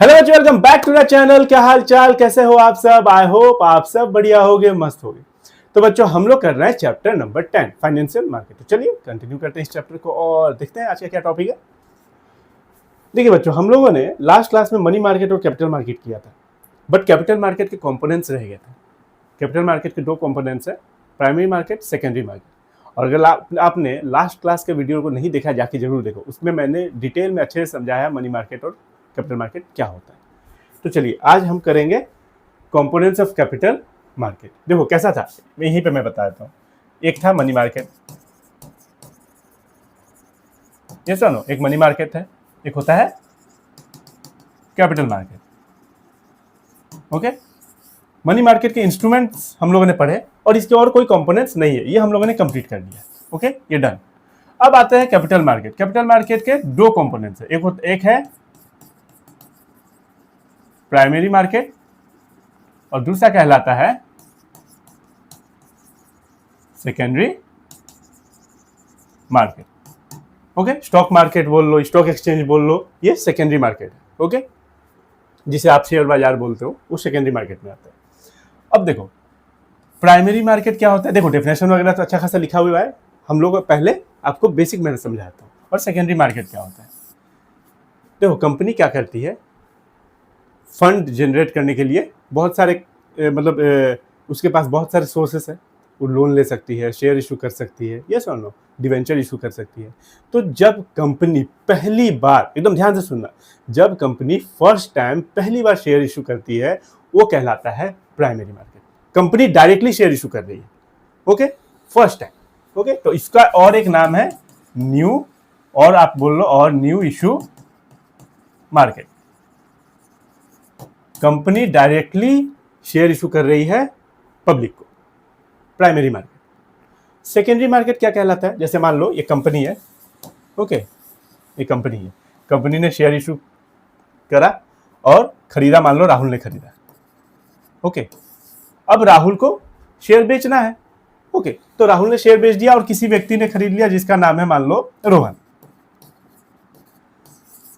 Hello बच्चों, welcome back to the channel. क्या हाल चाल, कैसे हो आप सब? आई होप आप सब बढ़िया होगे, मस्त होगे। तो बच्चों, हम लोग कर रहे हैं चैप्टर नंबर 10 फाइनेंशियल मार्केट। तो चलिए कंटिन्यू करते हैं इस चैप्टर को और देखते हैं आज का क्या टॉपिक है। देखिए बच्चों, हम लोगों ने लास्ट क्लास में मनी मार्केट और कैपिटल मार्केट किया था, बट कैपिटल मार्केट के कंपोनेंट्स रह गए थे। कैपिटल मार्केट के दो कंपोनेंट्स है, प्राइमरी मार्केट, सेकेंडरी मार्केट। और अगर आपने लास्ट क्लास के वीडियो को नहीं देखा, जाके जरूर देखो, उसमें मैंने डिटेल में अच्छे से समझाया मनी मार्केट और कैपिटल मार्केट क्या होता है। तो चलिए आज हम करेंगे कंपोनेंट्स ऑफ कैपिटल मार्केट। देखो कैसा था, यहीं पे मैं बता देता हूँ। एक था मनी मार्केट, ये सुनो, एक मनी मार्केट है, एक होता है capital market. Okay, money market के इंस्ट्रूमेंट्स हम लोगों ने पढ़े और इसके और कोई कंपोनेंट्स नहीं है, ये हम लोगों ने कंप्लीट कर लिया। ओके, ये डन। अब आते हैं कैपिटल मार्केट। कैपिटल मार्केट के दो कंपोनेंट्स है, एक है प्राइमरी मार्केट और दूसरा कहलाता है secondary market. Okay, stock market बोल लो, स्टॉक एक्सचेंज बोल लो, ये सेकेंडरी मार्केट है। ओके, जिसे आप शेयर बाजार बोलते हो, वो सेकेंडरी मार्केट में आता है। अब देखो प्राइमरी मार्केट क्या होता है। देखो डेफिनेशन वगैरह तो अच्छा खासा लिखा हुआ है, हम लोग पहले आपको बेसिक में समझाता हूँ। और सेकेंडरी मार्केट क्या होता है, देखो कंपनी क्या करती है, फंड जनरेट करने के लिए बहुत सारे उसके पास बहुत सारे सोर्सेस है। वो लोन ले सकती है, शेयर इशू कर सकती है, यस और नो, डिवेंचर इशू कर सकती है। तो जब कंपनी पहली बार, एकदम ध्यान से सुनना, जब कंपनी फर्स्ट टाइम पहली बार शेयर इशू करती है, वो कहलाता है primary market. Company directly share issue कर रही है, ओके, फर्स्ट टाइम। ओके, तो इसका और एक नाम है न्यू, और आप बोल लो और new issue market. Company directly share issue कर रही है पब्लिक को, प्राइमरी मार्केट। सेकेंडरी मार्केट क्या कहलाता है, जैसे मान लो ये कंपनी है, ओके, ये कंपनी है, कंपनी ने शेयर इशू करा और खरीदा, मान लो राहुल ने खरीदा। ओके, अब राहुल को शेयर बेचना है। ओके, तो राहुल ने शेयर बेच दिया और किसी व्यक्ति ने खरीद लिया जिसका नाम है मान लो रोहन।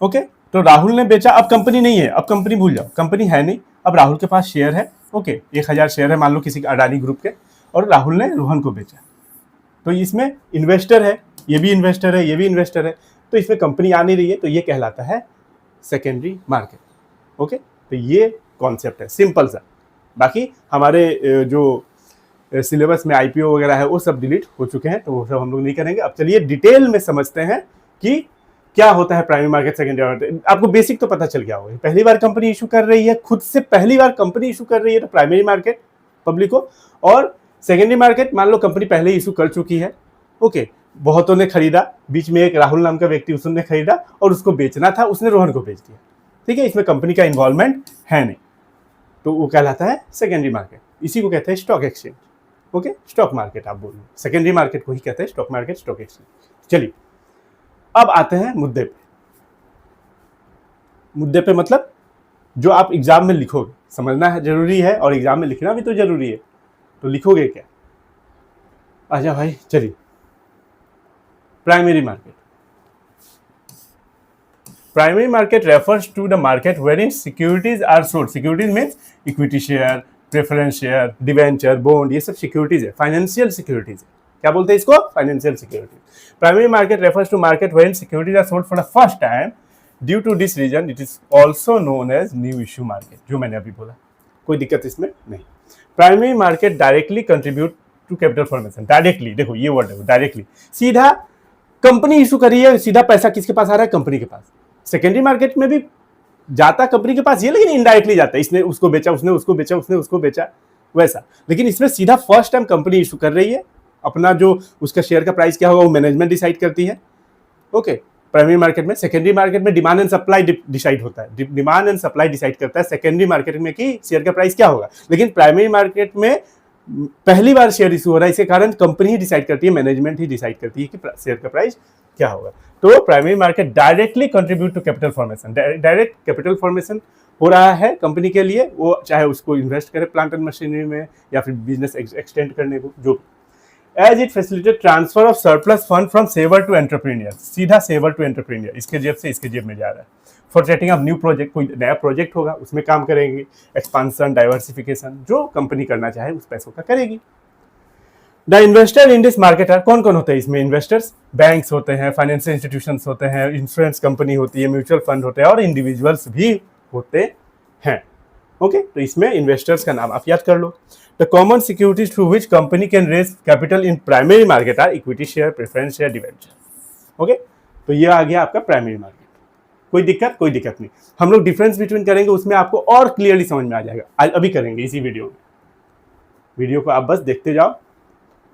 ओके, तो राहुल ने बेचा, अब कंपनी नहीं है, अब कंपनी भूल जाओ, कंपनी है नहीं, अब राहुल के पास शेयर है। ओके, 1000 शेयर है मान लो किसी अडानी ग्रुप के, और राहुल ने रोहन को बेचा। तो इसमें इन्वेस्टर है, ये भी इन्वेस्टर है, ये भी इन्वेस्टर है, तो इसमें कंपनी आ नहीं रही है, तो ये कहलाता है सेकेंडरी मार्केट। ओके, तो ये कॉन्सेप्ट है सिंपल सा। बाकी हमारे जो सिलेबस में आईपीओ वगैरह है वो सब डिलीट हो चुके हैं, तो वो सब हम लोग नहीं करेंगे। अब चलिए डिटेल में समझते हैं कि क्या होता है प्राइमरी मार्केट, सेकेंडरी मार्केट। आपको बेसिक तो पता चल गया होगा, पहली बार कंपनी इशू कर रही है, खुद से पहली बार कंपनी इशू कर रही है, तो प्राइमरी मार्केट पब्लिक को। और सेकेंडरी मार्केट, मान लो कंपनी पहले इशू कर चुकी है, ओके, बहुतों ने खरीदा, बीच में एक राहुल नाम का व्यक्ति उसने खरीदा और उसको बेचना था, उसने रोहन को बेच दिया। ठीक है, इसमें कंपनी का इन्वॉल्वमेंट है नहीं, तो वो कहलाता है सेकेंडरी मार्केट। इसी को कहते हैं stock exchange. Okay, stock market आप बोलो, सेकेंडरी मार्केट को ही कहते हैं स्टॉक मार्केट, स्टॉक एक्सचेंज। चलिए अब आते हैं मुद्दे पे। मुद्दे पे मतलब जो आप एग्जाम में लिखोगे, समझना है जरूरी है, और एग्जाम में लिखना भी तो जरूरी है। तो लिखोगे क्या, आजा भाई, चलिए। Primary market, primary market refers to the market wherein securities are sold. Securities means equity share, preference share, debenture, bond, ये सब सिक्योरिटीज है, फाइनेंशियल सिक्योरिटीज है। क्या बोलते हैं इसको, financial securities. Primary market refers to market wherein securities are sold for the first time. Due to this reason it is also known as new issue market, जो मैंने अभी बोला, कोई दिक्कत इसमें नहीं। Primary market directly contribute to capital formation. Directly, देखो ये वर्ड है, डायरेक्टली, सीधा कंपनी इशू करी है, सीधा पैसा किसके पास आ रहा है, कंपनी के पास। सेकेंडरी मार्केट में भी जाता कंपनी के पास ये, लेकिन इनडायरेक्टली जाता है, इसने उसको बेचा, उसने उसको बेचा, उसने उसको बेचा, वैसा। लेकिन इसमें सीधा फर्स्ट टाइम कंपनी इशू कर रही है, अपना जो उसका शेयर का प्राइस क्या होगा वो मैनेजमेंट डिसाइड करती है। ओके, प्राइमरी मार्केट में। सेकेंडरी मार्केट में डिमांड एंड सप्लाई डिसाइड होता है, डिमांड एंड सप्लाई डिसाइड करता है सेकेंडरी मार्केट में कि शेयर का प्राइस क्या होगा। लेकिन प्राइमरी मार्केट में पहली बार शेयर इशू हो रहा है, इसके कारण कंपनी ही डिसाइड करती है, मैनेजमेंट ही डिसाइड करती है कि शेयर का प्राइस क्या होगा। तो primary market directly contribute to capital formation, direct capital formation हो रहा है कंपनी के लिए, वो चाहे उसको इन्वेस्ट करे प्लांट एंड मशीनरी में या फिर बिजनेस एक्सटेंड करने को, जो as it facilitate transfer of surplus fund from saver to entrepreneur. सीधा सेवर टू एंटरप्रेन्योर, इसके जेब से इसके जेब में जा रहा है। For setting up new project, कोई नया प्रोजेक्ट होगा उसमें काम करेंगे। एक्सपांसन, डाइवर्सिफिकेशन, जो कंपनी करना चाहे उस पैसों का करेगी। The investor in this market are, कौन कौन होते हैं इसमें इन्वेस्टर्स? बैंक्स होते हैं, फाइनेंशियल इंस्टीट्यूशंस होते हैं, इंश्योरेंस कंपनी होती है, म्यूचुअल फंड होते हैं और इंडिविजुअल्स भी होते हैं। ओके, तो इसमें इन्वेस्टर्स का नाम आप याद कर लो। The common securities through which company can raise capital in primary market are equity share, preference share, debenture. Okay, तो ये आ गया आपका प्राइमरी मार्केट। कोई दिक्कत? कोई दिक्कत नहीं। हम लोग डिफरेंस बिटवीन करेंगे, उसमें आपको और क्लियरली समझ में आ जाएगा। आज अभी करेंगे इसी वीडियो में। वीडियो को आप बस देखते जाओ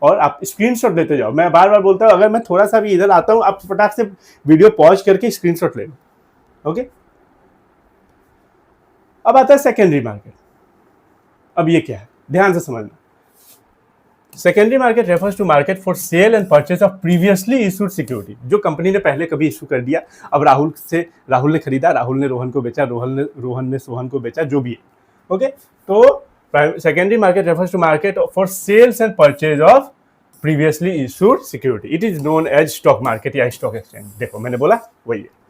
और आप स्क्रीनशॉट लेते जाओ। मैं बार बार बोलता हूँ, अगर मैं थोड़ा सा भी इधर आता हूँ, आप फटाक से वीडियो पॉज करके स्क्रीनशॉट ले लो। ओके, अब आता है सेकेंडरी मार्केट। अब ये क्या है, ध्यान से समझना। Secondary market refers to market for sale and purchase of previously issued security, जो कंपनी ने पहले कभी इशू कर दिया, अब राहुल ने खरीदा, राहुल ने रोहन को बेचा, रोहन ने सोहन को बेचा, जो भी है। ओके, तो secondary market refers to market for sales and purchase of previously issued security. It is known as stock market या स्टॉक एक्सचेंज। देखो मैंने बोला वही है।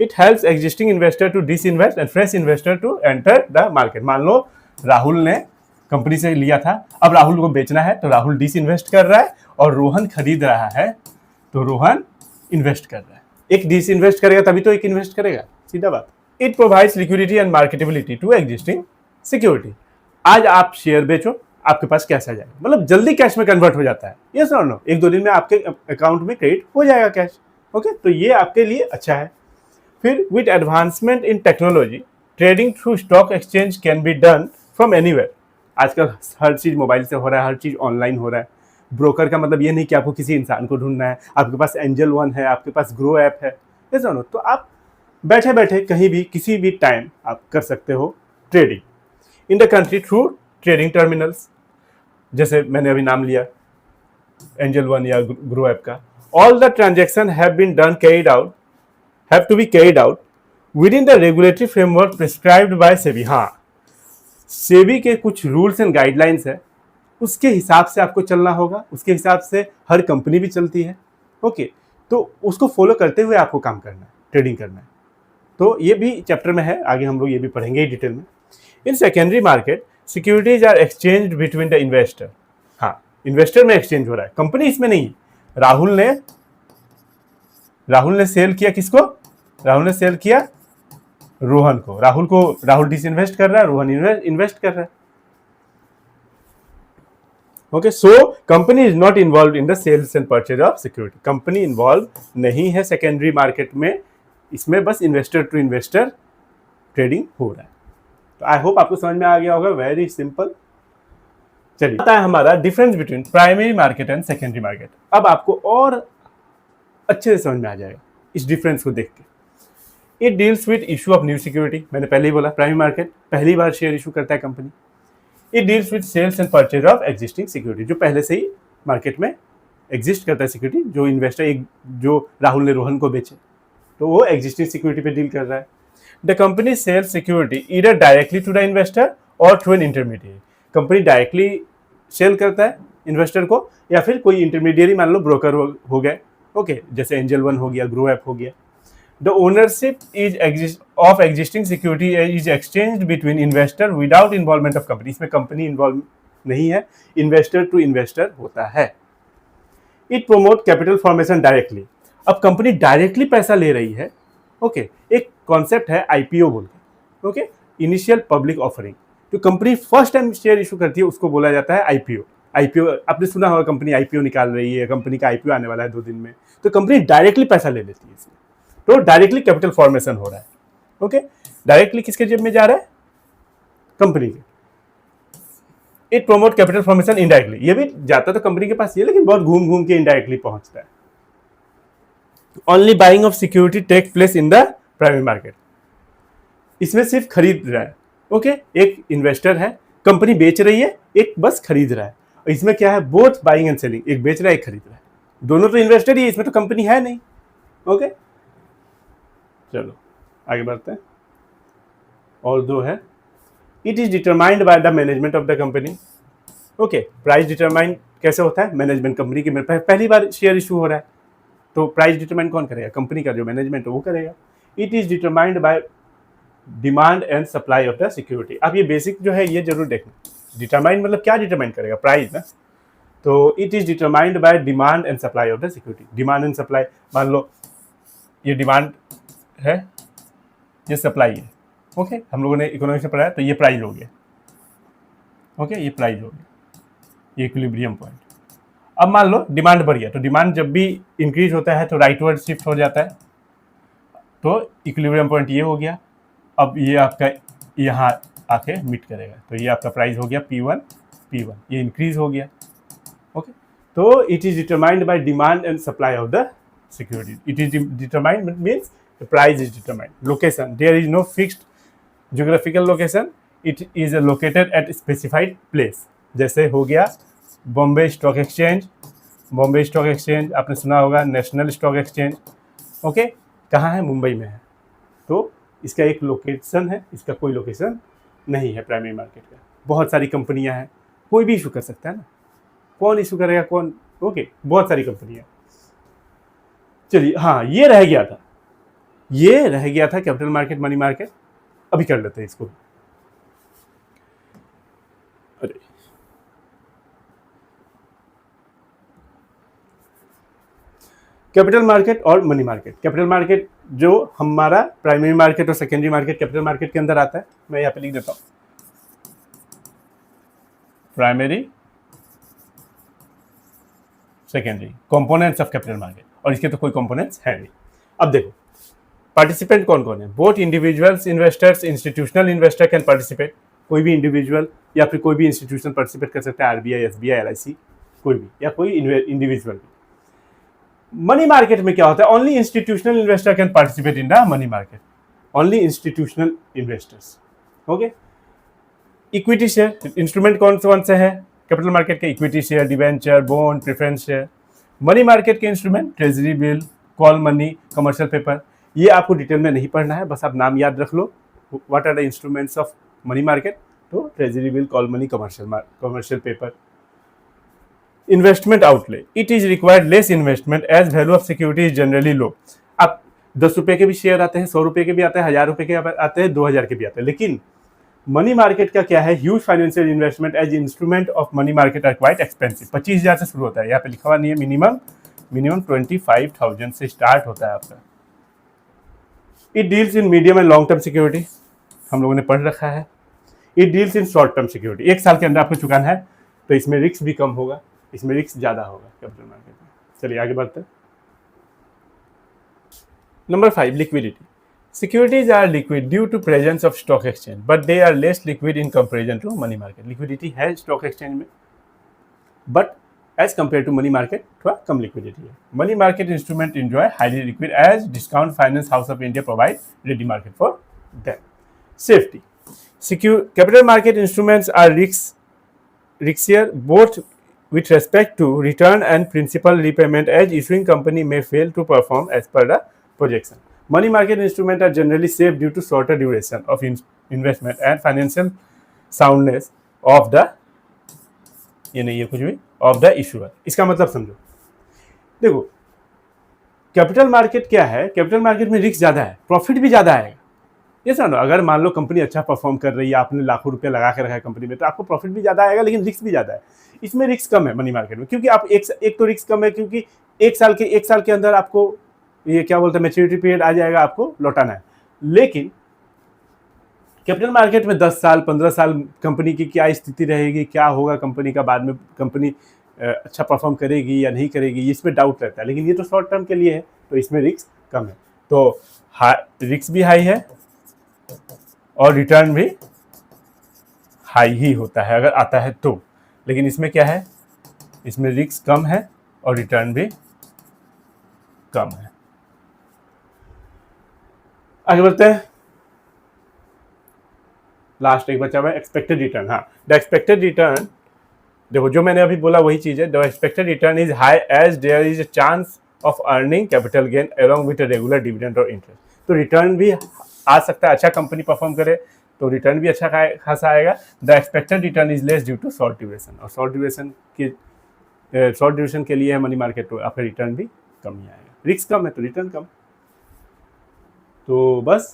It helps existing investor to disinvest and fresh investor to enter the market. मान लो राहुल ने company से लिया था, अब राहुल को बेचना है, तो राहुल डिसइन्वेस्ट कर रहा है और रोहन खरीद रहा है, तो रोहन इन्वेस्ट कर रहा है। एक डिसइन्वेस्ट करेगा तभी तो एक इन्वेस्ट करेगा, सीधा बात। It provides liquidity and marketability to existing security. आज आप शेयर बेचो, आपके पास कैश आ जाएगा, मतलब जल्दी कैश में कन्वर्ट हो जाता है। यस और नो, एक दो दिन में आपके अकाउंट में क्रेडिट हो जाएगा कैश। ओके, तो ये आपके लिए अच्छा है। फिर with advancement in technology, trading through stock exchange can be done from anywhere. आजकल हर चीज़ मोबाइल से हो रहा है, हर चीज़ ऑनलाइन हो रहा है। ब्रोकर का मतलब ये नहीं कि आपको किसी इंसान को ढूंढना है, आपके पास एंजल वन है, आपके पास ग्रो ऐप है, ऐसा नो, तो आप बैठे बैठे कहीं भी किसी भी टाइम आप कर सकते हो trading in the country through trading terminals, जैसे मैंने अभी नाम लिया एंजल वन या ग्रो ऐप का। All the transaction have been done carried out have to be carried out within the regulatory framework prescribed by SEBI. हाँ, SEBI के कुछ रूल्स एंड गाइडलाइंस है, उसके हिसाब से आपको चलना होगा, उसके हिसाब से हर कंपनी भी चलती है। ओके, तो उसको फॉलो करते हुए आपको काम करना है, ट्रेडिंग करना है। तो ये भी चैप्टर में है, आगे हम लोग ये भी पढ़ेंगे डिटेल में। In secondary market securities are exchange between the investor. हाँ, इन्वेस्टर में एक्सचेंज हो रहा है, कंपनी इसमें नहीं। राहुल ने सेल किया किसको? राहुल ने सेल किया रोहन को। राहुल डिसइन्वेस्ट कर रहा है, रोहन इन्वेस्ट कर रहा है। Okay, so company is not involve in the sales and purchase of security. Company involve नहीं है सेकेंडरी मार्केट में, इसमें बस इन्वेस्टर टू इन्वेस्टर ट्रेडिंग हो रहा है। तो आई होप आपको समझ में आ गया होगा, वेरी सिंपल। चलिए, आता है हमारा difference between primary market and secondary market. अब आपको और अच्छे से समझ में आ जाएगा इस डिफरेंस को देख के। It deals with issue of new security, मैंने पहले ही बोला प्राइमरी मार्केट पहली बार शेयर इशू करता है company. It deals with sales and purchase of existing security, जो पहले से ही मार्केट में एग्जिस्ट करता है सिक्योरिटी, जो इन्वेस्टर जो राहुल ने रोहन को बेचे, तो वो एग्जिस्टिंग सिक्योरिटी पे डील कर रहा है। The company sells security either directly to the investor or through an intermediate. Company directly sell करता है इन्वेस्टर को, या फिर कोई इंटरमीडिएरी, मान लो ब्रोकर हो गए, ओके, जैसे एंजल वन हो गया, ग्रो ऐप हो गया। The ownership of existing security is exchanged between investor without involvement of company. इसमें कंपनी इन्वॉल्व नहीं है, इन्वेस्टर टू इन्वेस्टर होता है। It promote capital formation directly. अब कंपनी डायरेक्टली पैसा ले रही है। ओके, एक कॉन्सेप्ट है आईपीओ बोल के, ओके, इनिशियल पब्लिक ऑफरिंग। तो company first time share issue करती है, उसको बोला जाता है आईपीओ। आईपीओ आपने सुना होगा, कंपनी आईपीओ निकाल रही है, कंपनी का आईपीओ आने वाला है 2 दिन में, तो कंपनी डायरेक्टली पैसा ले लेती है इसमें, तो डायरेक्टली कैपिटल फॉर्मेशन हो रहा है। ओके, डायरेक्टली किसके जेब में जा रहा है? कंपनी के। It promote capital formation indirectly, ये भी जाता तो कंपनी के पास ये, लेकिन बहुत घूम घूम के इनडायरेक्टली पहुंचता है। Only buying of security take place in the primary market, इसमें सिर्फ खरीद रहा है। ओके, एक इन्वेस्टर है, कंपनी बेच रही है, एक बस खरीद रहा है। इसमें क्या है? बोथ बाइंग एंड सेलिंग, एक बेच रहा है एक खरीद रहा है, दोनों तो इन्वेस्टर ही है, इसमें तो कंपनी है नहीं। ओके, चलो आगे बढ़ते हैं। और 2 है, it is determined by the management of the company. Okay, price determine कैसे होता है? मैनेजमेंट, कंपनी की पहली बार शेयर इशू हो रहा है, तो प्राइस डिटरमाइन कौन करेगा? कंपनी का जो मैनेजमेंट है वो करेगा। It is determined by demand and supply of the security. अब ये बेसिक जो है ये जरूर देखना, डिटरमाइन मतलब क्या डिटरमाइन करेगा, प्राइस ना। तो it is determined by demand and supply of the security. Demand and supply, मान लो ये डिमांड है, ये सप्लाई है, ओके हम लोगों ने इकोनॉमिक्स में पढ़ा है, तो ये प्राइस हो गया, ओके ये प्राइस हो गया, ये इक्विलिब्रियम पॉइंट। अब मान लो डिमांड बढ़ गया, तो डिमांड जब भी इंक्रीज होता है तो राइटवर्ड शिफ्ट हो जाता है, तो इक्विलिब्रियम पॉइंट ये हो गया। अब ये आपका यहाँ आके मीट करेगा, तो ये आपका प्राइस हो गया P1, ये इंक्रीज हो गया, ओके। तो it is determined by demand and supply of the security. It is determined means the price is determined. Location, there is no fixed geographical location, it is located at specified place। जैसे हो गया Bombay stock exchange, Bombay stock exchange आपने सुना होगा, national stock exchange, okay कहाँ है, मुंबई में है। तो इसका एक लोकेशन है, इसका कोई लोकेशन नहीं है प्राइमरी मार्केट का। बहुत सारी कंपनियां हैं, कोई भी इशू कर सकता है ना, कौन इशू करेगा कौन, ओके बहुत सारी कंपनियां। चलिए हाँ ये रह गया था, ये रह गया था कैपिटल मार्केट मनी मार्केट, अभी कर लेते हैं इसको। अरे कैपिटल मार्केट और मनी मार्केट। कैपिटल मार्केट जो हमारा प्राइमरी मार्केट और सेकेंडरी मार्केट कैपिटल मार्केट के अंदर आता है, मैं यहाँ पे लिख देता हूँ primary secondary components of capital market, और इसके तो कोई कंपोनेंट्स है नहीं। अब देखो पार्टिसिपेंट कौन कौन है, both individuals investors, institutional investor can participate, कोई भी इंडिविजुअल या फिर कोई भी इंस्टीट्यूशन पार्टिसिपेट कर सकता है, आरबीआई, एसबीआई, एलआईसी, कोई भी या कोई इंडिविजुअल भी। मनी मार्केट में क्या होता है, only institutional investor can participate in the money market, only institutional investors, okay. Equity share instrument कौन से है कैपिटल मार्केट के, equity share, debenture, bond, preference share. Money market के instrument treasury bill, call money, commercial paper, ये आपको detail में नहीं पढ़ना है, बस आप नाम याद रख लो, what are the instruments of money market, तो treasury bill, call money, commercial paper. Investment outlay, it is required less investment as value of security is generally low. आप 10 रुपए के भी शेयर आते हैं, 100 रुपए के भी आते हैं, 1000 रुपए के आते हैं, 2000 के भी आते हैं, लेकिन मनी मार्केट का क्या है, huge financial investment as instrument of money market are quite expensive. 25,000 से शुरू होता है, यहाँ पे लिखा हुआ नहीं है, मिनिमम 25,000 से स्टार्ट होता है आपका। It deals in medium and long term security, हम लोगों ने पढ़ रखा है। It deals in short term security, 1 साल के अंदर आपको चुकाना है, तो इसमें रिस्क भी कम होगा, इसमें रिस्क ज़्यादा होगा कैपिटल मार्केट में। चलिए आगे बढ़ते हैं। Number 5, liquidity. Securities are liquid due to presence of stock exchange, but they are less liquid in comparison to money market. Liquidity है स्टॉक एक्सचेंज में, but as compare to money market थोड़ा कम liquidity है। Money market instrument enjoy highly liquid as discount finance house of India provide ready market for them. Safety, capital market instruments are riskier both with respect to return and principal repayment, as issuing company may fail to perform as per the projection. Money market instruments are generally safe due to shorter duration of investment and financial soundness of the ये नहीं है कुछ भी of the issuer। इसका मतलब समझो, देखो capital market क्या है, कैपिटल मार्केट में रिस्क ज़्यादा है, प्रॉफिट भी ज़्यादा आएगा। ये समझो, अगर मान लो कंपनी अच्छा परफॉर्म कर रही है, आपने लाखों रुपए लगा के रखा है कंपनी में, तो आपको प्रॉफिट भी ज़्यादा आएगा, लेकिन रिस्क भी ज़्यादा है। इसमें रिस्क कम है मनी मार्केट में, क्योंकि आप एक तो रिस्क कम है, क्योंकि एक साल के अंदर आपको ये क्या बोलते हैं मैच्योरिटी पीरियड आ जाएगा, आपको लौटाना है। लेकिन कैपिटल मार्केट में 10 साल 15 साल कंपनी की क्या स्थिति रहेगी, क्या होगा कंपनी का, बाद में कंपनी अच्छा परफॉर्म करेगी या नहीं करेगी, इसमें डाउट रहता है। लेकिन ये तो शॉर्ट टर्म के लिए है, तो इसमें रिस्क कम है, तो रिस्क भी हाई है और रिटर्न भी हाई ही होता है अगर आता है तो। लेकिन इसमें क्या है, इसमें रिस्क कम है और रिटर्न भी कम है। आगे बढ़ते हैं, लास्ट एक बचा हुआ है एक्सपेक्टेड रिटर्न। हाँ, द एक्सपेक्टेड रिटर्न, देखो जो मैंने अभी बोला वही चीज है। The expected return is high as there is a chance of earning capital gain along with regular dividend और इंटरेस्ट। तो रिटर्न भी आ सकता है, अच्छा कंपनी परफॉर्म करे तो रिटर्न भी अच्छा खासा आएगा। The expected return is less due to short duration, और शॉर्ट ड्यूरेशन के लिए है मनी मार्केट, तो आपका रिटर्न भी कम ही आएगा। रिस्क कम है तो रिटर्न कम, तो बस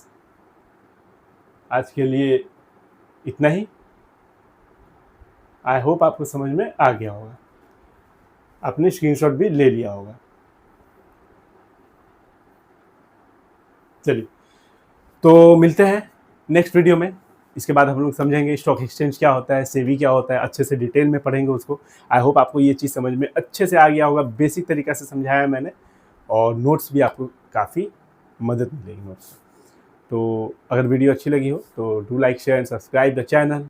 आज के लिए इतना ही। आई होप आपको समझ में आ गया होगा, आपने स्क्रीनशॉट भी ले लिया होगा। चलिए, तो मिलते हैं नेक्स्ट वीडियो में। इसके बाद हम लोग समझेंगे स्टॉक एक्सचेंज क्या होता है, सेबी क्या होता है, अच्छे से डिटेल में पढ़ेंगे उसको। आई होप आपको ये चीज़ समझ में अच्छे से आ गया होगा, बेसिक तरीका से समझाया मैंने, और नोट्स भी आपको काफ़ी मदद मिलेगी नोट्स। तो अगर वीडियो अच्छी लगी हो तो do like share and subscribe the channel.